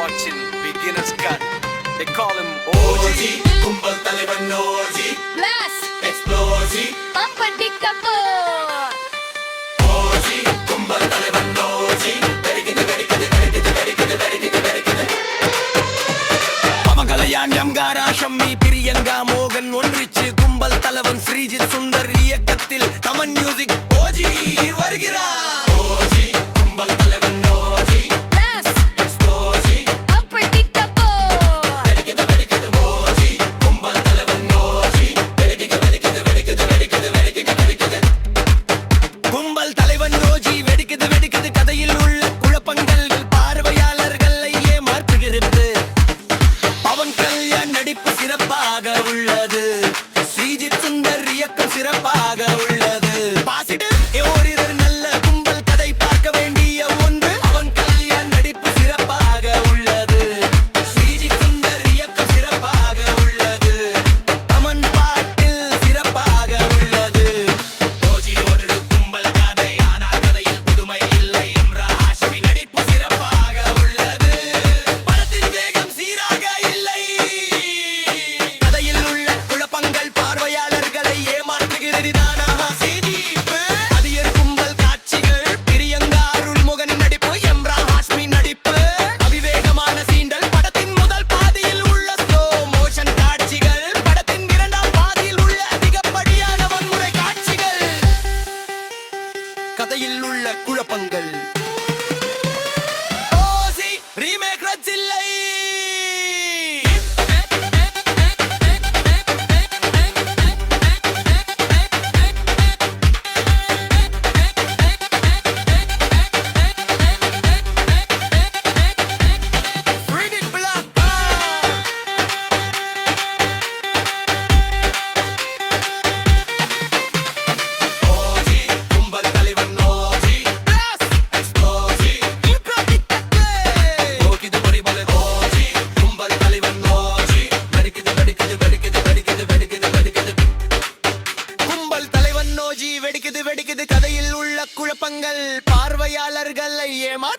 watching beginner's cut. They call him OG. Kumbal Taliban OG. Plus Explosive. Pampadi Kapoor. OG. Kumbal Taliban OG. Very good, very good, very good, very good, very good, very good. Pamagalayan Yamgara Shammi Piriyanga Mogan ஒன்றிச்சு கும்பல் தலைவன் ஸ்ரீஜித் சுந்தர் இயக்கத்தில் Thaman music OG வருகிறார். OG. Kumbal Taliban OG. Plus Explosive. Pampadi Kapoor. Very good, very good, OG. Kumbal Taliban OG. Very good, very good, very good, very good, very good, very good. கும்பல் தலைவன் ரோஜி வெடிக்குது வெடிக்குது கதையில் உள்ள குழப்பங்கள் பார்வையாளர்களை ஏமாற்றுகிறது பவன் கல்யாண் நடிப்பு சிறப்பாக உள்ளது ஸ்ரீஜித் சுந்தர் இயக்கம் சிறப்பாக உள்ளது பாசிட்டிவ் ஓரிரு நல்ல கும்பல் கதை பார்க்க வேண்டிய ஒன்று பவன் கல்யாண் நடிப்பு சிறப்பாக உள்ளது ஸ்ரீஜித் சுந்தர் இயக்கம் சிறப்பாக உள்ளது தமன் பாட்டில் சிறப்பாக உள்ளது OG ஒரு கும்பல் கதை ஆனால் கதையில் புதுமை இல்லை எம்ராஷ்மி நடிப்பு சிறப்பாக உள்ளது. படத்தின் வேகம் சீராக இல்லை கதையில் உள்ள குழப்பங்கள் பார்வையாளர்களை ஏமாற்றுகிறது தானா சிரிப்பு அதியர் கும்பல் காட்சிகள் பிரியங்கா அருள்முகன் நடிப்பு எம்ரா ஹாஷ்மி நடிப்பு அவிவேகமான சீண்டல் படத்தின் முதல் பாதியில் உள்ள ஸ்லோ மோஷன் காட்சிகள் படத்தின் இரண்டாம் பாதியில் உள்ள அதிகப்படியான வன்முறை காட்சிகள் கதையில் உள்ள குழப்பங்கள் ஓசி ரீமேக் ரச்சில்லை OG கும்பல் தலைவன் OG. Explosive. நோக்கிது பொறிபல OG. கும்பல் தலைவன் OG. வெடிக்குது வெடிக்குது வெடிக்குது வெடிக்குது வெடிக்குது வெடிக்குது. கும்பல் தலைவன் நோஜி வெடிக்குது வெடிக்குது கதையில் உள்ள குழப்பங்கள் பார்வையாளர்களை ஏமாற்று